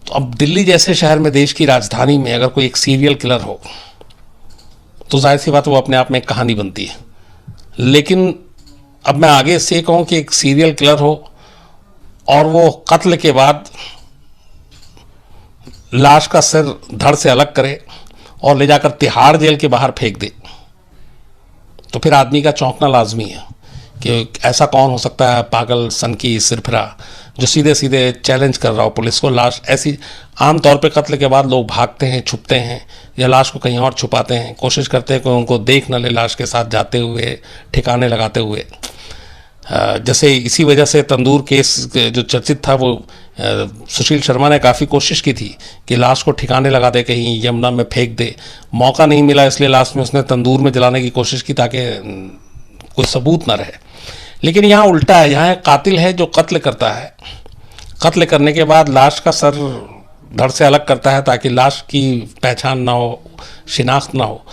तो अब दिल्ली जैसे शहर में, देश की राजधानी में, अगर कोई एक सीरियल किलर हो तो जाहिर सी बात वो अपने आप में एक कहानी बनती है। लेकिन अब मैं आगे से कहूं कि एक सीरियल किलर हो और वो कत्ल के बाद लाश का सिर धड़ से अलग करे और ले जाकर तिहाड़ जेल के बाहर फेंक दे, तो फिर आदमी का चौंकना लाजमी है कि ऐसा कौन हो सकता है पागल, सनकी, सिरफिरा, जो सीधे सीधे चैलेंज कर रहा हो पुलिस को। लाश ऐसी, आमतौर पे कत्ल के बाद लोग भागते हैं, छुपते हैं या लाश को कहीं और छुपाते हैं, कोशिश करते हैं कि उनको देख न ले लाश के साथ जाते हुए, ठिकाने लगाते हुए। जैसे इसी वजह से तंदूर केस जो चर्चित था, वो सुशील शर्मा ने काफ़ी कोशिश की थी कि लाश को ठिकाने लगा दे, कहीं यमुना में फेंक दे। मौका नहीं मिला, इसलिए लास्ट में उसने तंदूर में जलाने की कोशिश की ताकि कोई सबूत ना रहे। लेकिन यहाँ उल्टा है, यहाँ एक कातिल है जो कत्ल करता है, कत्ल करने के बाद लाश का सर धड़ से अलग करता है ताकि लाश की पहचान ना हो, शिनाख्त ना हो।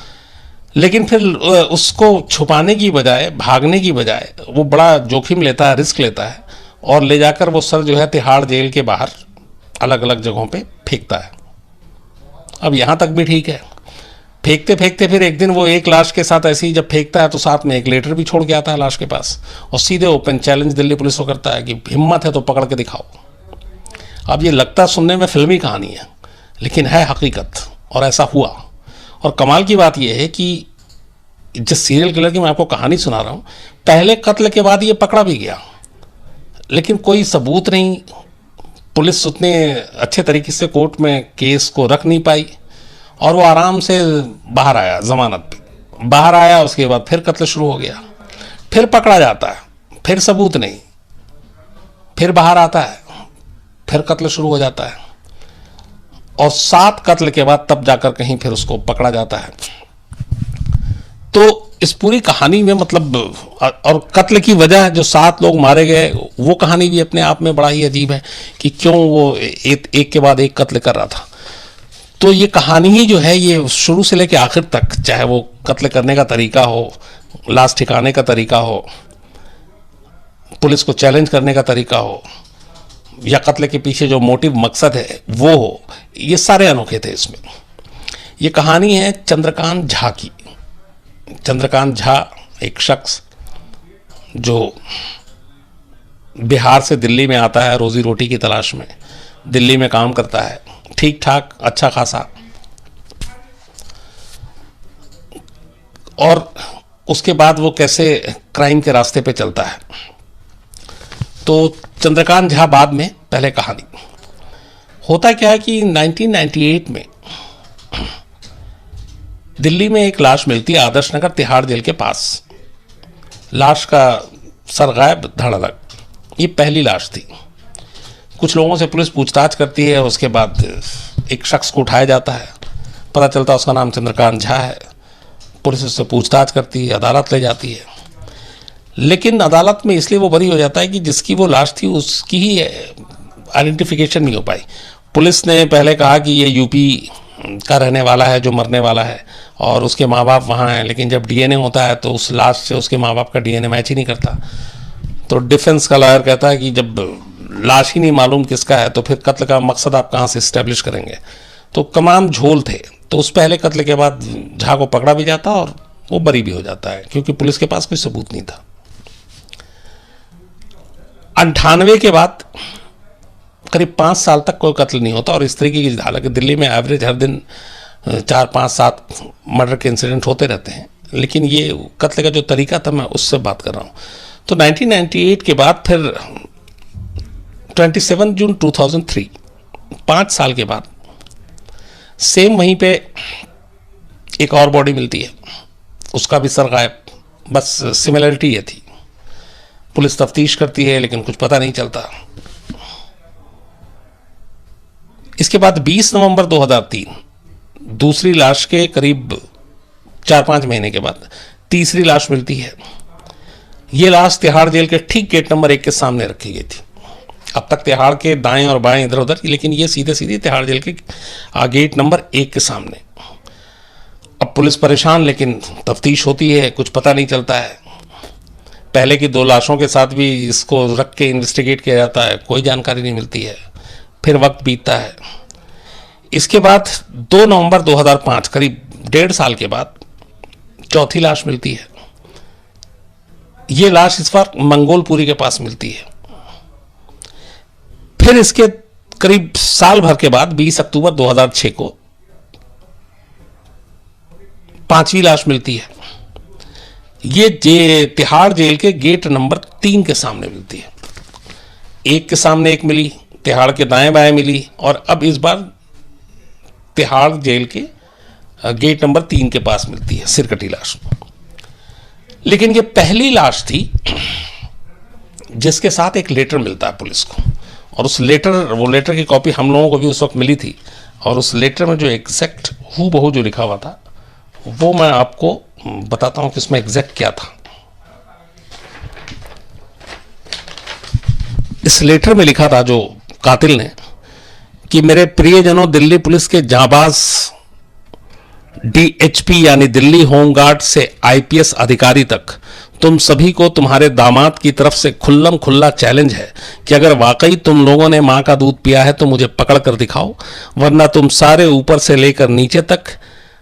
लेकिन फिर उसको छुपाने की बजाय, भागने की बजाय वो बड़ा जोखिम लेता है, रिस्क लेता है और ले जाकर वो सर जो है तिहाड़ जेल के बाहर अलग अलग जगहों पे फेंकता है। अब यहाँ तक भी ठीक है। फेंकते फेंकते फिर एक दिन वो एक लाश के साथ ऐसे ही जब फेंकता है तो साथ में एक लेटर भी छोड़ के आता है लाश के पास और सीधे ओपन चैलेंज दिल्ली पुलिस को करता है कि हिम्मत है तो पकड़ के दिखाओ। अब ये लगता सुनने में फिल्मी कहानी है, लेकिन है हकीकत और ऐसा हुआ। और कमाल की बात यह है कि जिस सीरियल किलर की मैं आपको कहानी सुना रहा हूँ, पहले कत्ल के बाद ये पकड़ा भी गया, लेकिन कोई सबूत नहीं, पुलिस उतने अच्छे तरीके से कोर्ट में केस को रख नहीं पाई और वो आराम से बाहर आया, जमानत पे बाहर आया। उसके बाद फिर कत्ल शुरू हो गया, फिर पकड़ा जाता है, फिर सबूत नहीं, फिर बाहर आता है, फिर कत्ल शुरू हो जाता है और 7 कत्ल के बाद तब जाकर कहीं फिर उसको पकड़ा जाता है। तो इस पूरी कहानी में मतलब, और कत्ल की वजह जो 7 लोग मारे गए, वो कहानी भी अपने आप में बड़ा ही अजीब है कि क्यों वो एक के बाद एक कत्ल कर रहा था। तो ये कहानी ही जो है, ये शुरू से लेकर आखिर तक, चाहे वो कत्ल करने का तरीका हो, लाश ठिकाने का तरीका हो, पुलिस को चैलेंज करने का तरीका हो, या कत्ल के पीछे जो मोटिव मकसद है वो हो, ये सारे अनोखे थे इसमें। ये कहानी है चंद्रकांत झा की। चंद्रकांत झा एक शख्स जो बिहार से दिल्ली में आता है रोजी रोटी की तलाश में, दिल्ली में काम करता है, ठीक ठाक अच्छा खासा, और उसके बाद वो कैसे क्राइम के रास्ते पे चलता है। तो चंद्रकांत झा बाद में, पहले कहानी होता क्या है कि 1998 में दिल्ली में एक लाश मिलती है आदर्श नगर तिहाड़ जेल के पास। लाश का सर गायब, धड़ अलग। ये पहली लाश थी। कुछ लोगों से पुलिस पूछताछ करती है, उसके बाद एक शख्स को उठाया जाता है, पता चलता है उसका नाम चंद्रकांत झा है। पुलिस उससे पूछताछ करती है, अदालत ले जाती है, लेकिन अदालत में इसलिए वो बरी हो जाता है कि जिसकी वो लाश थी उसकी ही आइडेंटिफिकेशन नहीं हो पाई। पुलिस ने पहले कहा कि ये यूपी का रहने वाला है जो मरने वाला है और उसके माँ बाप वहाँ हैं, लेकिन जब डीएनए होता है तो उस लाश से उसके माँ बाप का डीएनए मैच ही नहीं करता। तो डिफेंस का लॉयर कहता है कि जब लाश ही नहीं मालूम किसका है तो फिर कत्ल का मकसद आप कहाँ से इस्टेब्लिश करेंगे। तो तमाम झोल थे। तो उस पहले कत्ल के बाद झा को पकड़ा भी जाता और वो बरी भी हो जाता है, क्योंकि पुलिस के पास कोई सबूत नहीं था। 98 के बाद करीब 5 साल तक कोई कत्ल नहीं होता और इस तरीके की, हालांकि दिल्ली में एवरेज हर दिन 4, 5, 7 मर्डर के इंसिडेंट होते रहते हैं, लेकिन ये कत्ल का जो तरीका था मैं उससे बात कर रहा हूँ। तो 1998 के बाद फिर 27 जून 2003, 5 साल के बाद सेम वहीं पे एक और बॉडी मिलती है, उसका भी सर गायब। बस सिमिलरिटी ये थी। पुलिस तफ्तीश करती है लेकिन कुछ पता नहीं चलता। इसके बाद 20 नवंबर 2003 दूसरी लाश के करीब 4-5 महीने के बाद तीसरी लाश मिलती है। ये लाश तिहाड़ जेल के ठीक गेट नंबर 1 के सामने रखी गई थी। अब तक तिहाड़ के दाएं और बाएं इधर उधर, लेकिन ये सीधे सीधे तिहाड़ जेल के गेट नंबर 1 के सामने। अब पुलिस परेशान, लेकिन तफ्तीश होती है, कुछ पता नहीं चलता है। पहले की 2 लाशों के साथ भी इसको रख के इन्वेस्टिगेट किया जाता है, कोई जानकारी नहीं मिलती है। फिर वक्त बीतता है, इसके बाद 2 नवंबर 2005, करीब 1.5 साल के बाद चौथी लाश मिलती है। ये लाश इस बार मंगोलपुरी के पास मिलती है। फिर इसके करीब साल भर के बाद 20 अक्टूबर 2006 को 5वीं लाश मिलती है। ये तिहाड़ जेल के गेट नंबर 3 के सामने मिलती है। एक के सामने एक मिली, तिहाड़ के दाएं बाएं मिली, और अब इस बार तिहाड़ जेल के गेट नंबर 3 के पास मिलती है सिरकटी लाश। लेकिन ये पहली लाश थी जिसके साथ एक लेटर मिलता है पुलिस को, और वो लेटर की कॉपी हम लोगों को भी उस वक्त मिली थी, और उस लेटर में जो एग्जैक्ट हूबहू जो लिखा हुआ था वो मैं आपको बताता हूं कि इसमें एग्जैक्ट क्या था। इस लेटर में लिखा था जो कातिल ने कि मेरे प्रियजनों, दिल्ली पुलिस के जांबाज डीएचपी यानी दिल्ली होमगार्ड से आईपीएस अधिकारी तक, तुम सभी को तुम्हारे दामाद की तरफ से खुल्लम खुल्ला चैलेंज है कि अगर वाकई तुम लोगों ने मां का दूध पिया है तो मुझे पकड़ कर दिखाओ, वरना तुम सारे ऊपर से लेकर नीचे तक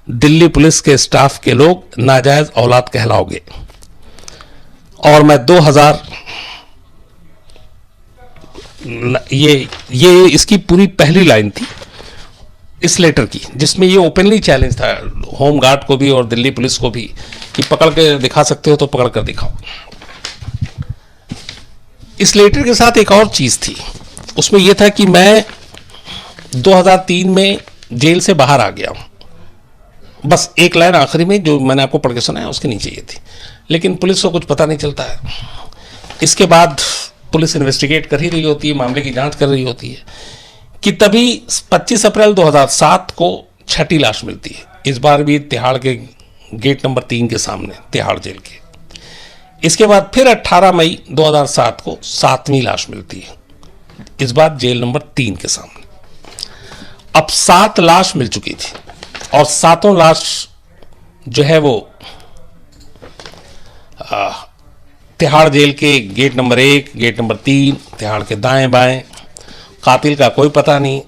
दिल्ली पुलिस के स्टाफ के लोग नाजायज औलाद कहलाओगे। और मैं 2000 ये इसकी पूरी पहली लाइन थी इस लेटर की, जिसमें ये ओपनली चैलेंज था होमगार्ड को भी और दिल्ली पुलिस को भी कि पकड़ के दिखा सकते हो तो पकड़ कर दिखाओ। इस लेटर के साथ एक और चीज थी, उसमें यह था कि मैं 2003 में जेल से बाहर आ गया हूं। बस एक लाइन आखिरी में जो मैंने आपको पढ़ के सुनाया उसके नीचे ये थी, लेकिन पुलिस को कुछ पता नहीं चलता है। इसके बाद पुलिस इन्वेस्टिगेट कर ही रही होती है, मामले की जांच कर रही होती है कि तभी 25 अप्रैल 2007 को छठी लाश मिलती है। इस बार भी तिहाड़ के गेट नंबर 3 के सामने, तिहाड़ जेल के। इसके बाद फिर 18 मई 2007 को 7वीं लाश मिलती है, इस बार जेल नंबर 3 के सामने। अब 7 लाश मिल चुकी थी, और सातों लाश जो है वो तिहाड़ जेल के gate number 1, gate number 3, Tihar के दाएं बाएं। कातिल का कोई पता नहीं।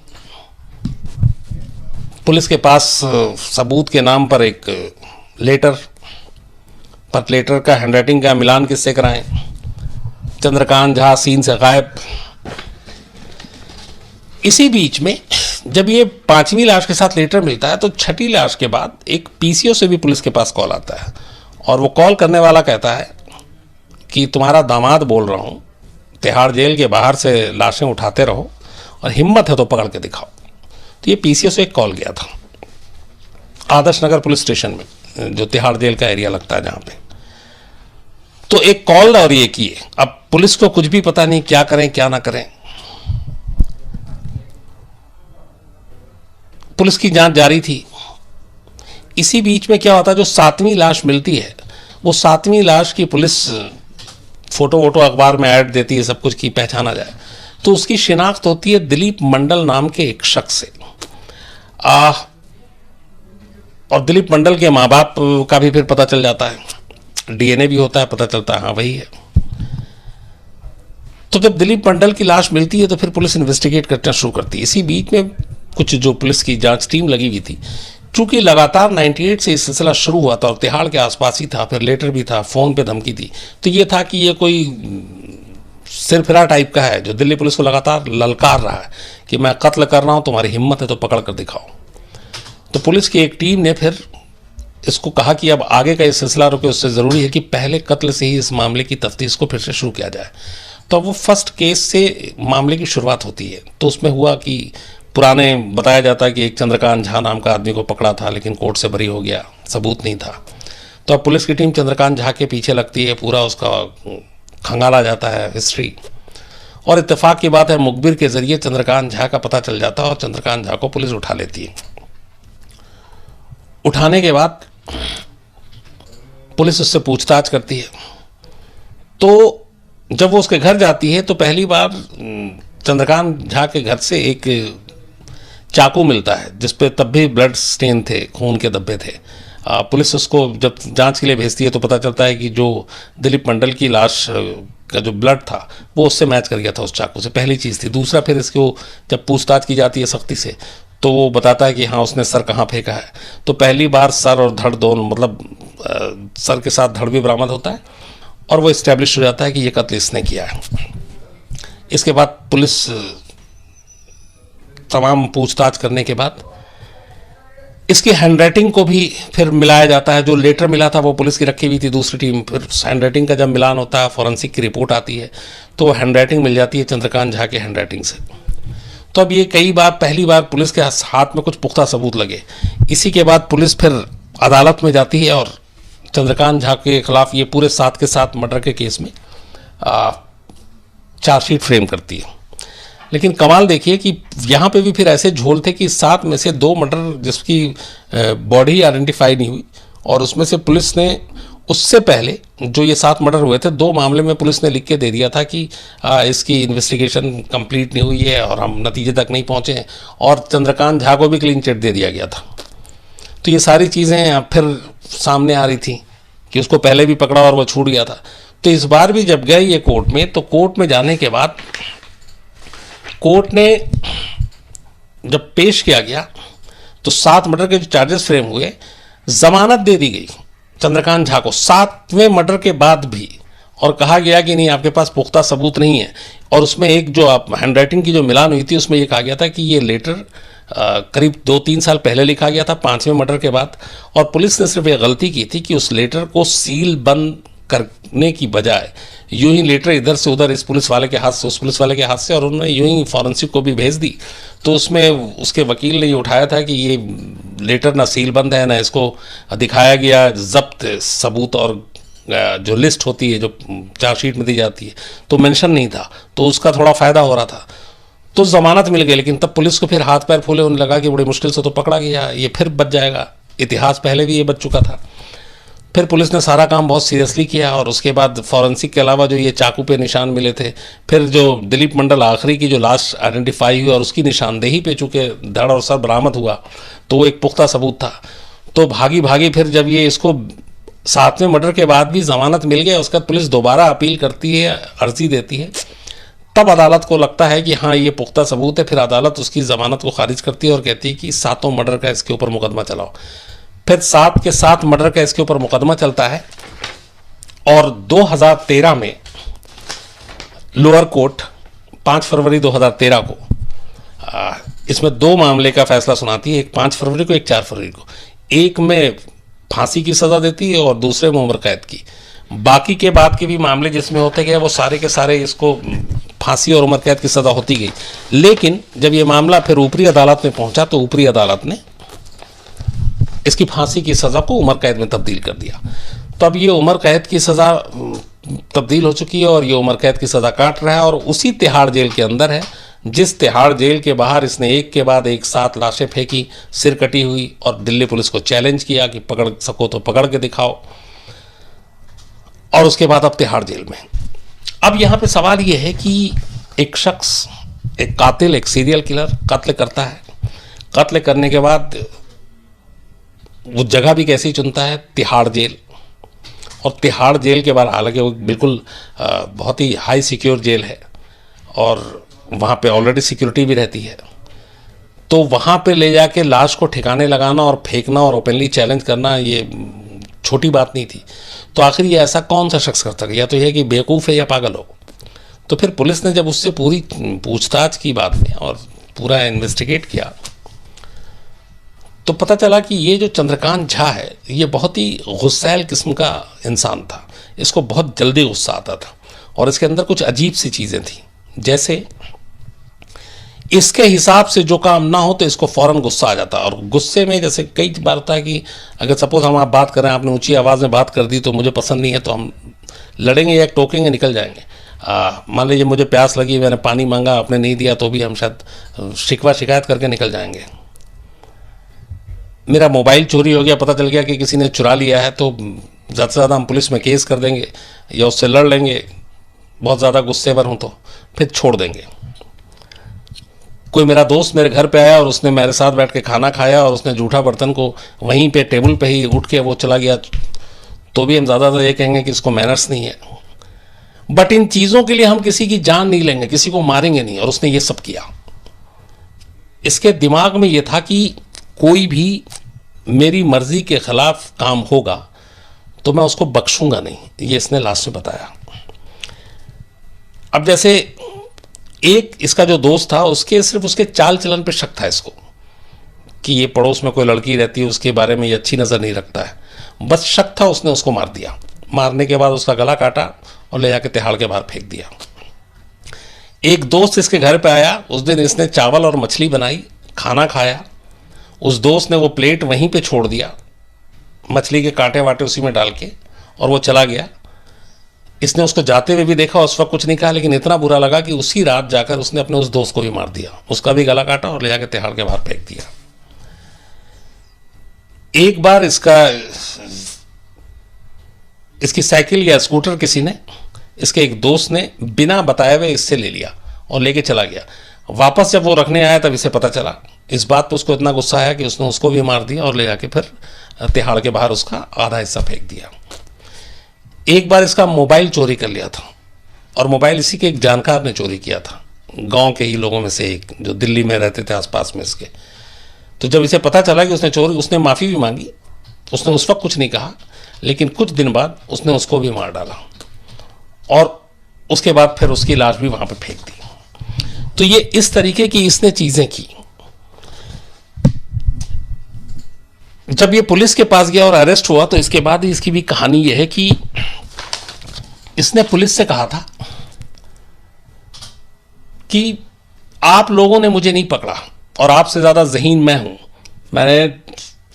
पुलिस के पास सबूत के नाम पर एक लेटर, पर लेटर का हैंडराइटिंग का मिलान किससे कराएं? चंद्रकांत झा सीन से गायब। इसी बीच में जब ये 5वीं लाश के साथ लेटर मिलता है तो छठी लाश के बाद एक पीसीओ से भी पुलिस के पास कॉल आता है, और वो कॉल करने वाला कहता है कि तुम्हारा दामाद बोल रहा हूं, तिहाड़ जेल के बाहर से लाशें उठाते रहो और हिम्मत है तो पकड़ के दिखाओ। तो ये पीसीओ से एक कॉल गया था आदर्श नगर पुलिस स्टेशन में, जो तिहाड़ जेल का एरिया लगता है जहां पे। तो एक कॉल और ये किए। अब पुलिस को कुछ भी पता नहीं क्या करें क्या ना करें। पुलिस की जांच जारी थी। इसी बीच में क्या होता है, जो 7वीं लाश मिलती है वो 7वीं लाश की पुलिस फोटो वोटो अखबार में ऐड देती है, सब कुछ की पहचाना जाए, तो उसकी शिनाख्त होती है दिलीप मंडल नाम के एक शख्स से। और दिलीप मंडल के माँ बाप का भी फिर पता चल जाता है, डीएनए भी होता है, पता चलता है हाँ वही है। तो जब दिलीप मंडल की लाश मिलती है तो फिर पुलिस इन्वेस्टिगेट करना शुरू करती है। इसी बीच में कुछ जो पुलिस की जांच टीम लगी हुई थी, चूंकि लगातार 98 से ये सिलसिला शुरू हुआ था और तिहाड़ के आसपास ही था, फिर लेटर भी था, फोन पे धमकी थी, तो ये था कि ये कोई सिरफिरा टाइप का है जो दिल्ली पुलिस को लगातार ललकार रहा है कि मैं कत्ल कर रहा हूं, तुम्हारी हिम्मत है तो पकड़ कर दिखाओ। तो पुलिस की एक टीम ने फिर इसको कहा कि अब आगे का ये सिलसिला रुके, उससे ज़रूरी है कि पहले कत्ल से ही इस मामले की तफ्तीश को फिर से शुरू किया जाए। तो वो फर्स्ट केस से मामले की शुरुआत होती है। तो उसमें हुआ कि पुराने बताया जाता है कि एक चंद्रकांत झा नाम का आदमी को पकड़ा था, लेकिन कोर्ट से बरी हो गया, सबूत नहीं था। तो अब पुलिस की टीम चंद्रकांत झा के पीछे लगती है, पूरा उसका खंगाला जाता है हिस्ट्री, और इत्तेफाक की बात है मुखबिर के जरिए चंद्रकांत झा का पता चल जाता है और चंद्रकांत झा को पुलिस उठा लेती है। उठाने के बाद पुलिस उससे पूछताछ करती है। तो जब वो उसके घर जाती है तो पहली बार चंद्रकांत झा के घर से एक चाकू मिलता है जिसपे तब भी ब्लड स्टेन थे, खून के धब्बे थे। पुलिस उसको जब जांच के लिए भेजती है तो पता चलता है कि जो दिलीप मंडल की लाश का जो ब्लड था वो उससे मैच कर गया था उस चाकू से, पहली चीज़ थी। दूसरा, फिर इसको जब पूछताछ की जाती है सख्ती से, तो वो बताता है कि हाँ उसने सर कहाँ फेंका है। तो पहली बार सर और धड़ दोनों, मतलब सर के साथ धड़ भी बरामद होता है और वो इस्टेब्लिश हो जाता है कि ये कत्ल इसने किया है। इसके बाद पुलिस तमाम पूछताछ करने के बाद इसकी हैंडराइटिंग को भी फिर मिलाया जाता है। जो लेटर मिला था वो पुलिस की रखी हुई थी दूसरी टीम, फिर हैंडराइटिंग का जब मिलान होता है, फॉरेंसिक की रिपोर्ट आती है, तो हैंडराइटिंग मिल जाती है चंद्रकांत झा के हैंडराइटिंग से। तो अब ये कई बार, पहली बार पुलिस के हाथ में कुछ पुख्ता सबूत लगे। इसी के बाद पुलिस फिर अदालत में जाती है और चंद्रकांत झा के खिलाफ ये पूरे 7 के 7 मर्डर के केस में चार्जशीट फ्रेम करती है। लेकिन कमाल देखिए कि यहाँ पे भी फिर ऐसे झोल थे कि 7 में से 2 मर्डर जिसकी बॉडी आइडेंटिफाई नहीं हुई, और उसमें से पुलिस ने उससे पहले जो ये 7 मर्डर हुए थे, 2 मामले में पुलिस ने लिख के दे दिया था कि इसकी इन्वेस्टिगेशन कंप्लीट नहीं हुई है और हम नतीजे तक नहीं पहुँचे हैं, और चंद्रकांत झा को भी क्लीन चिट दे दिया गया था। तो ये सारी चीज़ें फिर सामने आ रही थी कि उसको पहले भी पकड़ा और वो छूट गया था। तो इस बार भी जब गए ये कोर्ट में, तो कोर्ट में जाने के बाद कोर्ट ने जब पेश किया गया तो 7 मर्डर के जो चार्जेस फ्रेम हुए, जमानत दे दी गई चंद्रकांत झा को 7वें मर्डर के बाद भी, और कहा गया कि नहीं आपके पास पुख्ता सबूत नहीं है। और उसमें एक जो आप हैंडराइटिंग की जो मिलान हुई थी उसमें ये कहा गया था कि ये लेटर करीब 2-3 साल पहले लिखा गया था 5वें मर्डर के बाद, और पुलिस ने सिर्फ ये गलती की थी कि उस लेटर को सील बंद करने की बजाय यूं ही लेटर इधर से उधर, इस पुलिस वाले के हाथ से उस पुलिस वाले के हाथ से, और उन्होंने यूं ही फॉरेंसिक को भी भेज दी। तो उसमें उसके वकील ने ये उठाया था कि ये लेटर ना सील बंद है, ना इसको दिखाया गया जब्त सबूत, और जो लिस्ट होती है जो चार्जशीट में दी जाती है तो मेंशन नहीं था, तो उसका थोड़ा फ़ायदा हो रहा था। तो ज़मानत मिल गई, लेकिन तब पुलिस को फिर हाथ पैर फूले होने लगा कि बड़ी मुश्किल से तो पकड़ा गया, ये फिर बच जाएगा। इतिहास पहले भी ये बच चुका था। फिर पुलिस ने सारा काम बहुत सीरियसली किया, और उसके बाद फॉरेंसिक के अलावा जो ये चाकू पे निशान मिले थे, फिर जो दिलीप मंडल आखिरी की जो लाश आइडेंटिफाई हुई और उसकी निशानदेही पे चूँकि धड़ और सर बरामद हुआ, तो वो एक पुख्ता सबूत था। तो भागी भागी फिर जब ये इसको 7वें मर्डर के बाद भी जमानत मिल गया, उसके बाद पुलिस दोबारा अपील करती है, अर्जी देती है, तब अदालत को लगता है कि हाँ ये पुख्ता सबूत है। फिर अदालत उसकी जमानत को खारिज करती है और कहती है कि 7 मर्डर का इसके ऊपर मुकदमा चलाओ। फिर 7 के 7 मर्डर का इसके ऊपर मुकदमा चलता है, और 2013 में लोअर कोर्ट 5 फरवरी 2013 को इसमें 2 मामले का फैसला सुनाती है, एक 5 फरवरी को, एक 4 फरवरी को। एक में फांसी की सज़ा देती है और दूसरे में उम्र कैद की। बाकी के बाद के भी मामले जिसमें होते गए वो सारे के सारे इसको फांसी और उम्र कैद की सज़ा होती गई। लेकिन जब ये मामला फिर ऊपरी अदालत में पहुंचा तो ऊपरी अदालत ने इसकी फांसी की सज़ा को उम्र कैद में तब्दील कर दिया। तो अब ये उम्र कैद की सज़ा तब्दील हो चुकी है और ये उम्र कैद की सज़ा काट रहा है, और उसी तिहाड़ जेल के अंदर है जिस तिहाड़ जेल के बाहर इसने एक के बाद एक 7 लाशें फेंकी, सिर कटी हुई, और दिल्ली पुलिस को चैलेंज किया कि पकड़ सको तो पकड़ के दिखाओ। और उसके बाद अब तिहाड़ जेल में। अब यहाँ पे सवाल ये है कि एक शख्स, एक कातिल, एक सीरियल किलर कत्ल करता है, कत्ल करने के बाद वो जगह भी कैसी चुनता है, तिहाड़ जेल। और तिहाड़ जेल के बाहर, हालांकि वो बिल्कुल बहुत ही हाई सिक्योर जेल है और वहाँ पे ऑलरेडी सिक्योरिटी भी रहती है, तो वहाँ पे ले जाके लाश को ठिकाने लगाना और फेंकना और ओपनली चैलेंज करना ये छोटी बात नहीं थी। तो आखिर ये ऐसा कौन सा शख्स करता है, या तो यह कि बेवकूफ़ है या पागल हो। तो फिर पुलिस ने जब उससे पूरी पूछताछ की बाद में और पूरा इन्वेस्टिगेट किया, तो पता चला कि ये जो चंद्रकांत झा है ये बहुत ही गुस्सैल किस्म का इंसान था। इसको बहुत जल्दी गुस्सा आता था, और इसके अंदर कुछ अजीब सी चीज़ें थी, जैसे इसके हिसाब से जो काम ना हो तो इसको फ़ौरन गुस्सा आ जाता। और गुस्से में जैसे कई बार होता है कि अगर सपोज हम आप बात कर रहे हैं, आपने ऊंची आवाज़ में बात कर दी तो मुझे पसंद नहीं है, तो हम लड़ेंगे या टोकेंगे, निकल जाएंगे। मान लीजिए मुझे प्यास लगी, मैंने पानी मांगा, आपने नहीं दिया, तो भी हम शायद शिकवा शिकायत करके निकल जाएंगे। मेरा मोबाइल चोरी हो गया, पता चल गया कि किसी ने चुरा लिया है, तो ज़्यादा से ज़्यादा हम पुलिस में केस कर देंगे या उससे लड़ लेंगे, बहुत ज़्यादा गुस्से पर हूँ तो फिर छोड़ देंगे। कोई मेरा दोस्त मेरे घर पे आया और उसने मेरे साथ बैठ के खाना खाया और उसने जूठा बर्तन को वहीं पे टेबल पे ही उठ के वो चला गया, तो भी हम ज़्यादातर ये कहेंगे कि इसको मैनर्स नहीं है। बट इन चीज़ों के लिए हम किसी की जान नहीं लेंगे, किसी को मारेंगे नहीं, और उसने ये सब किया। इसके दिमाग में ये था कि कोई भी मेरी मर्जी के खिलाफ काम होगा तो मैं उसको बख्शूंगा नहीं, ये इसने लास्ट में बताया। अब जैसे एक इसका जो दोस्त था उसके सिर्फ उसके चाल चलन पे शक था इसको कि ये पड़ोस में कोई लड़की रहती है उसके बारे में ये अच्छी नज़र नहीं रखता है, बस शक था, उसने उसको मार दिया। मारने के बाद उसका गला काटा और ले जाके तिहाड़ के बाहर फेंक दिया। एक दोस्त इसके घर पे आया, उस दिन इसने चावल और मछली बनाई, खाना खाया, उस दोस्त ने वो प्लेट वहीं पे छोड़ दिया, मछली के कांटे वाटे उसी में डाल के, और वो चला गया। इसने उसको जाते हुए भी देखा, उस वक्त कुछ नहीं कहा, लेकिन इतना बुरा लगा कि उसी रात जाकर उसने अपने उस दोस्त को भी मार दिया, उसका भी गला काटा और ले जाकर तिहाड़ के बाहर फेंक दिया। एक बार इसकी साइकिल या स्कूटर किसी ने, इसके एक दोस्त ने बिना बताए हुए इससे ले लिया और लेके चला गया। वापस जब वो रखने आया तब इसे पता चला। इस बात पर उसको इतना गुस्सा आया कि उसने उसको भी मार दिया और ले जाके फिर तिहाड़ के बाहर उसका आधा हिस्सा फेंक दिया। एक बार इसका मोबाइल चोरी कर लिया था, और मोबाइल इसी के एक जानकार ने चोरी किया था, गांव के ही लोगों में से एक, जो दिल्ली में रहते थे आसपास में इसके। तो जब इसे पता चला कि उसने चोरी, उसने माफ़ी भी मांगी। उसने उस वक्त कुछ नहीं कहा, लेकिन कुछ दिन बाद उसने उसको भी मार डाला और उसके बाद फिर उसकी लाश भी वहाँ पे फेंक दी। तो ये इस तरीके की इसने चीज़ें की। जब ये पुलिस के पास गया और अरेस्ट हुआ तो इसके बाद ही इसकी भी कहानी यह है कि इसने पुलिस से कहा था कि आप लोगों ने मुझे नहीं पकड़ा और आपसे ज़्यादा ज़हीन मैं हूँ। मैंने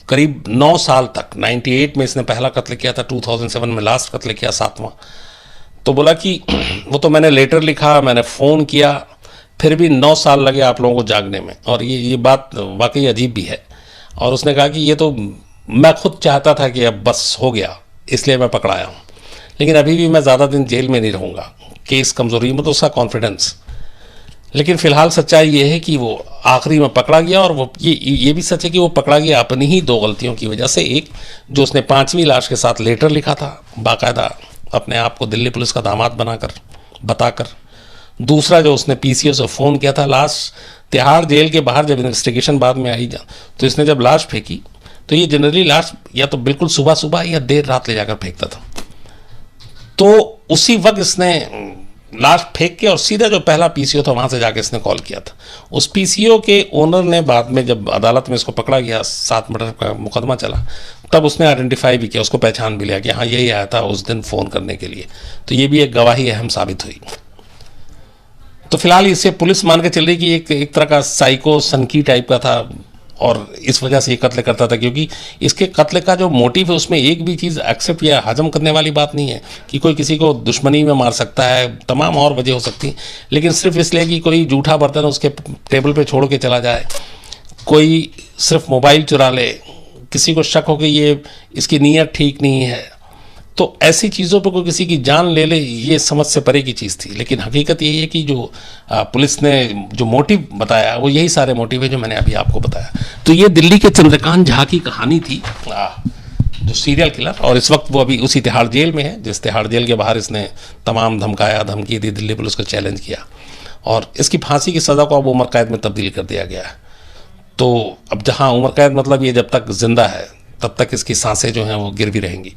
करीब 9 साल तक, 98 में इसने पहला कत्ल किया था, 2007 में लास्ट कत्ल किया, 7वां। तो बोला कि वो तो मैंने लेटर लिखा, मैंने फ़ोन किया, फिर भी 9 साल लगे आप लोगों को जागने में, और ये बात वाकई अजीब भी है। और उसने कहा कि ये तो मैं खुद चाहता था कि अब बस हो गया, इसलिए मैं पकड़ाया हूँ, लेकिन अभी भी मैं ज़्यादा दिन जेल में नहीं रहूँगा, केस कमज़ोरी, मतलब उसका कॉन्फिडेंस। लेकिन फ़िलहाल सच्चाई ये है कि वो आखिरी में पकड़ा गया, और वो ये भी सच है कि वो पकड़ा गया अपनी ही 2 गलतियों की वजह से। एक, जो उसने 5वीं लाश के साथ लेटर लिखा था, बाकायदा अपने आप को दिल्ली पुलिस का दामाद बनाकर, बताकर। दूसरा, जो उसने पीसीओ से फ़ोन किया था लाश तिहाड़ जेल के बाहर, जब इन्वेस्टिगेशन बाद में आई तो इसने जब लाश फेंकी तो ये जनरली लाश या तो बिल्कुल सुबह सुबह या देर रात ले जाकर फेंकता था। तो उसी वक्त इसने लाश फेंक के और सीधा जो पहला पीसीओ था वहाँ से जाके इसने कॉल किया था। उस पीसीओ के ओनर ने बाद में जब अदालत में इसको पकड़ा गया, 7 मर्डर का मुकदमा चला, तब उसने आइडेंटिफाई भी किया, उसको पहचान भी लिया कि हाँ यही आया था उस दिन फ़ोन करने के लिए। तो ये भी एक गवाही अहम साबित हुई। तो फिलहाल इसे पुलिस मान के चल रही कि एक तरह का साइको सनकी टाइप का था, और इस वजह से ये कत्ल करता था, क्योंकि इसके कत्ल का जो मोटिव है उसमें एक भी चीज़ एक्सेप्ट या हजम करने वाली बात नहीं है कि कोई किसी को दुश्मनी में मार सकता है, तमाम और वजह हो सकती है, लेकिन सिर्फ इसलिए कि कोई जूठा बर्तन उसके टेबल पे छोड़ के चला जाए, कोई सिर्फ मोबाइल चुरा ले, किसी को शक हो कि ये इसकी नीयत ठीक नहीं है, तो ऐसी चीज़ों पर कोई किसी की जान ले ले, ये समझ से परे की चीज़ थी। लेकिन हकीकत यही है कि जो पुलिस ने जो मोटिव बताया वो यही सारे मोटिव है जो मैंने अभी आपको बताया। तो ये दिल्ली के चंद्रकांत झा की कहानी थी, जो सीरियल किलर, और इस वक्त वो अभी उसी तिहाड़ जेल में है, जिस तिहाड़ जेल के बाहर इसने तमाम धमकाया, धमकी दी, दिल्ली पुलिस को चैलेंज किया, और इसकी फांसी की सज़ा को अब उम्र कैद में तब्दील कर दिया गया है। तो अब जहाँ उम्र कैद मतलब ये जब तक जिंदा है तब तक इसकी सांसें जो हैं वो गिरवी रहेंगी।